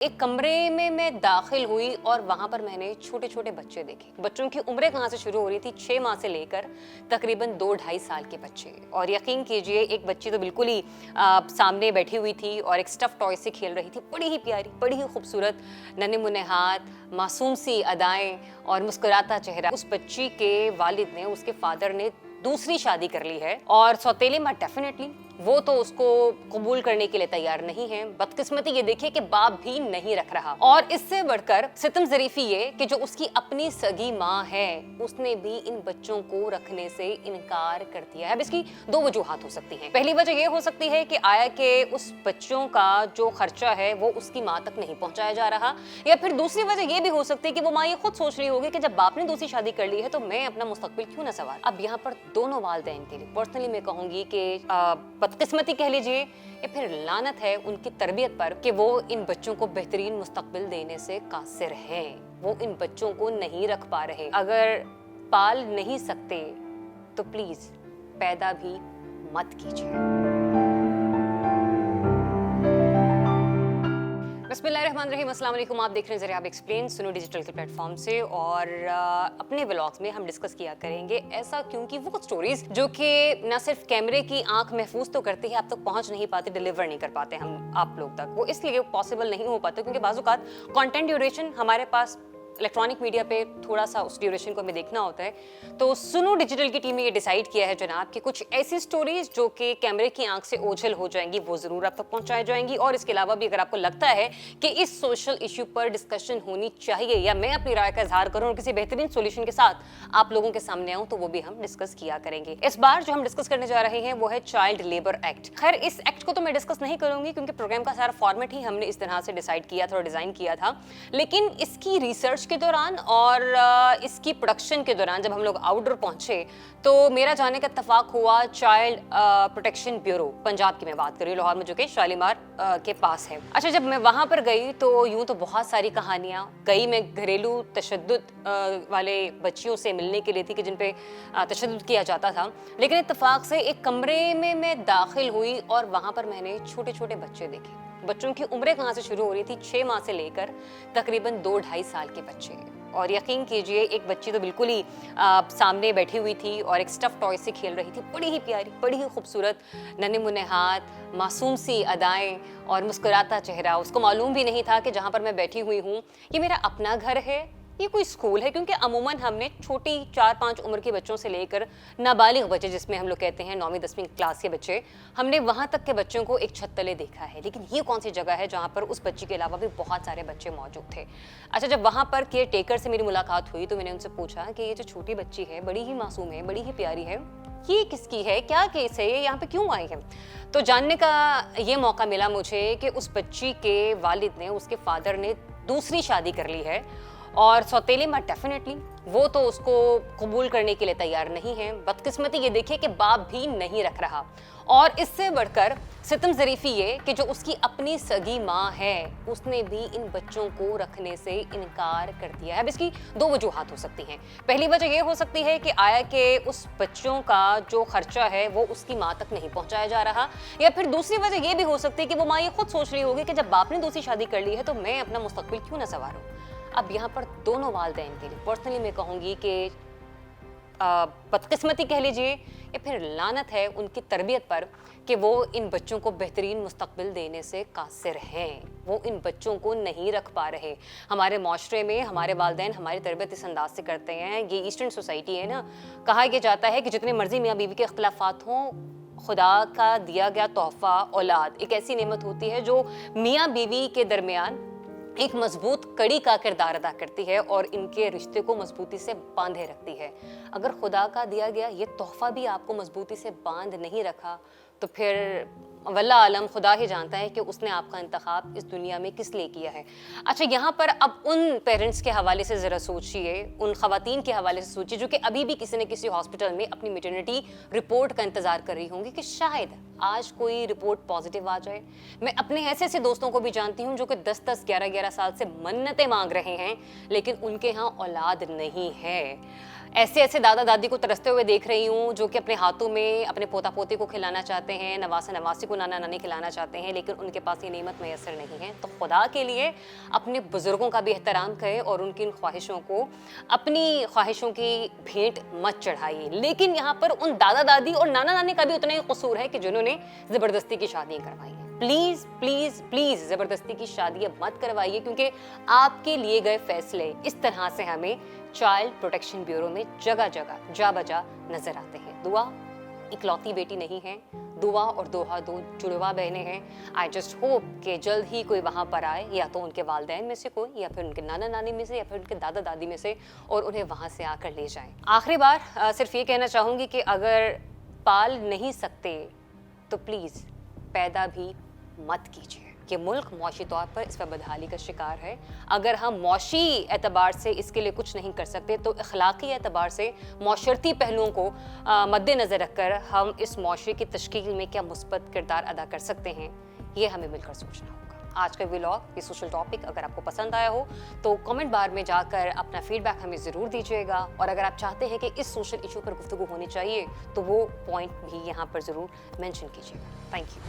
एक कमरे में मैं दाखिल हुई और वहां पर मैंने छोटे छोटे बच्चे देखे। बच्चों की उम्रें कहाँ से शुरू हो रही थी, 6 माह से लेकर तकरीबन 2-2.5 साल के बच्चे। और यकीन कीजिए एक बच्ची तो बिल्कुल ही सामने बैठी हुई थी और एक स्टफ टॉय से खेल रही थी। बड़ी ही प्यारी, बड़ी ही खूबसूरत, नन्हे मुन्ने हाथ, मासूम सी अदाएं और मुस्कुराता चेहरा। उस बच्ची के वालिद ने, उसके फादर ने दूसरी शादी कर ली है और सौतेले माँ डेफिनेटली वो तो उसको कबूल करने के लिए तैयार नहीं है। बदकिस्मती ये देखिए कि बाप भी नहीं रख रहा। और इससे बढ़कर सितम ज़रीफी ये कि जो उसकी अपनी सगी माँ है उसने भी इन बच्चों को रखने से इनकार कर दिया है। अब इसकी 2 वजूहात हो सकती हैं। पहली वजह ये हो सकती है कि आया कि उस बच्चों का जो खर्चा है वो उसकी माँ तक नहीं पहुंचाया जा रहा, या फिर दूसरी वजह ये भी हो सकती है कि वो माँ ये खुद सोच रही होगी कि जब बाप ने दूसरी शादी कर ली है तो मैं अपना मुस्तकबिल क्यों ना सवार। अब यहाँ पर दोनों वालिदैन के लिए पर्सनली मैं कहूंगी कि बदकिस्मती कह लीजिए या फिर लानत है उनकी तरबियत पर कि वो इन बच्चों को बेहतरीन मुस्तकबिल देने से कासिर हैं। वो इन बच्चों को नहीं रख पा रहे। अगर पाल नहीं सकते तो प्लीज पैदा भी मत कीजिए। बिस्मिल्लाहिर्रहमानिर्रहीम, अस्सलाम वालेकुम। आप देख रहे हैं ज़रिया एक्सप्लेन सुनो डिजिटल के प्लेटफॉर्म से। और अपने व्लॉग्स में हम डिस्कस किया करेंगे ऐसा क्योंकि वो स्टोरीज जो कि न सिर्फ कैमरे की आंख महफूज तो करती है, आप तक पहुंच नहीं पाते, डिलीवर नहीं कर पाते हम आप लोग तक। वो इसलिए पॉसिबल नहीं हो पाता क्योंकि बाज़-औक़ात कंटेंट ड्यूरेशन हमारे पास इलेक्ट्रॉनिक मीडिया पे थोड़ा सा उस ड्यूरेशन को हमें देखना होता है। तो सुनो डिजिटल की टीम ने ये डिसाइड किया है जनाब कि कुछ ऐसी स्टोरीज जो कि कैमरे की आंख से ओझल हो जाएंगी वो जरूर आप तक पहुंचाई जाएंगी। और इसके अलावा भी अगर आपको लगता है कि इस सोशल इश्यू पर डिस्कशन होनी चाहिए या मैं अपनी राय का इजहार करूं और किसी बेहतरीन सोल्यूशन के साथ आप लोगों के सामने आऊं, तो वो भी हम डिस्कस किया करेंगे। इस बार जो हम डिस्कस करने जा रहे हैं वो है चाइल्ड लेबर एक्ट। खैर इस एक्ट को तो मैं डिस्कस नहीं करूंगी क्योंकि प्रोग्राम का सारा फॉर्मेट ही हमने इस तरह से डिसाइड किया था और डिजाइन किया था। लेकिन इसकी रिसर्च के दौरान और इसकी प्रोडक्शन के दौरान जब हम लोग आउटडोर पहुंचे तो मेरा जाने का इत्तेफाक हुआ चाइल्ड प्रोटेक्शन ब्यूरो, पंजाब की मैं बात कर रही हूँ, लाहौर में, जो कि शालीमार के पास है। अच्छा, जब मैं वहां पर गई तो यूं तो बहुत सारी कहानियां गई। मैं घरेलू तशद्दुद वाले बच्चियों से मिलने के लिए थी कि जिन पे तशद्दुद किया जाता था, लेकिन इत्तेफाक से एक कमरे में मैं दाखिल हुई और वहां पर मैंने छोटे छोटे बच्चे देखे। बच्चों की उम्रें कहाँ से शुरू हो रही थी, 6 माह से लेकर तकरीबन 2-2.5 साल के बच्चे। और यकीन कीजिए एक बच्ची तो बिल्कुल ही सामने बैठी हुई थी और एक स्टफ टॉय से खेल रही थी। बड़ी ही प्यारी, बड़ी ही खूबसूरत, नन्हे मुन्ने हाथ, मासूम सी अदाएं और मुस्कुराता चेहरा। उसको मालूम भी नहीं था कि जहाँ पर मैं बैठी हुई हूँ ये मेरा अपना घर है, ये कोई स्कूल है, क्योंकि अमूमन हमने छोटी 4-5 उम्र के बच्चों से लेकर नाबालिग बच्चे, जिसमें हम लोग कहते हैं 9वीं 10वीं क्लास के बच्चे, हमने वहां तक के बच्चों को एक छत तले देखा है। लेकिन ये कौन सी जगह है जहां पर उस बच्ची के अलावा भी बहुत सारे बच्चे मौजूद थे। अच्छा, जब वहां पर केयर टेकर से मेरी मुलाकात हुई तो मैंने उनसे पूछा कि ये जो छोटी बच्ची है, बड़ी ही मासूम है, बड़ी ही प्यारी है, ये किसकी है, क्या केस है, ये यहाँ पे क्यों आई है? तो जानने का ये मौका मिला मुझे कि उस बच्ची के वालिद ने, उसके फादर ने दूसरी शादी कर ली है और सौतेले माँ डेफिनेटली वो तो उसको कबूल करने के लिए तैयार नहीं है। बदकिस्मती ये देखिए कि बाप भी नहीं रख रहा। और इससे बढ़कर सितम ज़रीफी ये कि जो उसकी अपनी सगी माँ है उसने भी इन बच्चों को रखने से इनकार कर दिया है। अब इसकी 2 वजूहात हो सकती हैं। पहली वजह ये हो सकती है कि आया कि उस बच्चों का जो खर्चा है वो उसकी माँ तक नहीं पहुंचाया जा रहा, या फिर दूसरी वजह ये भी हो सकती है कि वो माँ ये खुद सोच रही होगी कि जब बाप ने दूसरी शादी कर ली है तो मैं अपना मुस्तकबिल क्यों ना सवारूं। अब यहाँ पर दोनों वालिदैन के लिए पर्सनली मैं कहूँगी कि बदकिस्मती कह लीजिए या फिर लानत है उनकी तरबियत पर कि वो इन बच्चों को बेहतरीन मुस्तकबिल देने से कासिर हैं। वो इन बच्चों को नहीं रख पा रहे। हमारे माशरे में हमारे वालिदैन हमारी तरबियत इस अंदाज से करते हैं। ये ईस्टर्न सोसाइटी है ना, कहा यह जाता है कि जितने मर्जी मियाँ बीवी के इख्तिलाफात हों, खुदा का दिया गया तोहफा औलाद एक ऐसी नेमत होती है जो मियाँ बीवी के दरमियान एक मजबूत कड़ी का किरदार अदा करती है और इनके रिश्ते को मजबूती से बांधे रखती है। अगर खुदा का दिया गया ये तोहफा भी आपको मजबूती से बांध नहीं रखा तो फिर वल्लाह आलम, खुदा ही जानता है कि उसने आपका इंतखाब इस दुनिया में किस लिए किया है। अच्छा, यहाँ पर अब उन पेरेंट्स के हवाले से ज़रा सोचिए, उन ख़वातीन के हवाले से सोचिए जो कि अभी भी किसी न किसी हॉस्पिटल में अपनी मैटरनिटी रिपोर्ट का इंतज़ार कर रही होंगी कि शायद आज कोई रिपोर्ट पॉजिटिव आ जाए। मैं अपने ऐसे ऐसे दोस्तों को भी जानती हूँ जो कि 10-10, 11-11 साल से मन्नतें मांग रहे हैं लेकिन उनके यहाँ औलाद नहीं है। ऐसे ऐसे दादा दादी को तरसते हुए देख रही हूँ जो कि अपने हाथों में अपने पोता पोती को खिलाना चाहते हैं, नवासा नवासी को नाना नानी खिलाना चाहते हैं लेकिन उनके पास ये नेमत मैसर नहीं है, तो खुदा के लिए अपने बुजुर्गों का भी एहतराम करें और उनकी इन ख्वाहिशों को, अपनी ख्वाहिशों की भेंट मत चढ़ाइए। लेकिन यहाँ पर उन दादा दादी और नाना नानी का भी उतना ही कसूर है कि जिन्होंने ज़बरदस्ती की शादियाँ करवाई हैं। प्लीज़ प्लीज़ प्लीज़ ज़बरदस्ती की शादियाँ मत करवाइए, क्योंकि आपके लिए गए फैसले इस तरह से हमें चाइल्ड प्रोटेक्शन ब्यूरो में जगह जगह जा बजा नजर आते हैं। दुआ इकलौती बेटी नहीं है, दुआ और दोहा दो जुड़वा बहनें हैं। आई जस्ट होप कि जल्द ही कोई वहाँ पर आए, या तो उनके वालिदैन में से कोई, या फिर उनके नाना नानी में से, या फिर उनके दादा दादी में से, और उन्हें वहाँ से आकर ले जाएं। आखिरी बार सिर्फ ये कहना चाहूँगी कि अगर पाल नहीं सकते तो प्लीज़ पैदा भी मत कीजिए। कि मुल्क मौशी तौर पर इस पर बदहाली का शिकार है। अगर हम मौशी एतबार से इसके लिए कुछ नहीं कर सकते तो अखलाकी एतबार से माशरती पहलुओं को मद्देनज़र रखकर हम इस मुआशरे की तश्कील में क्या मुस्बत किरदार अदा कर सकते हैं, ये हमें मिलकर सोचना होगा। आज का व्लॉग, ये सोशल टॉपिक अगर आपको पसंद आया हो तो कमेंट बार में जाकर अपना फीडबैक हमें ज़रूर दीजिएगा, और अगर आप चाहते हैं कि इस सोशल इशू पर गुफ्तगू होनी चाहिए तो वो पॉइंट भी यहाँ पर ज़रूर मेंशन कीजिएगा। Thank you.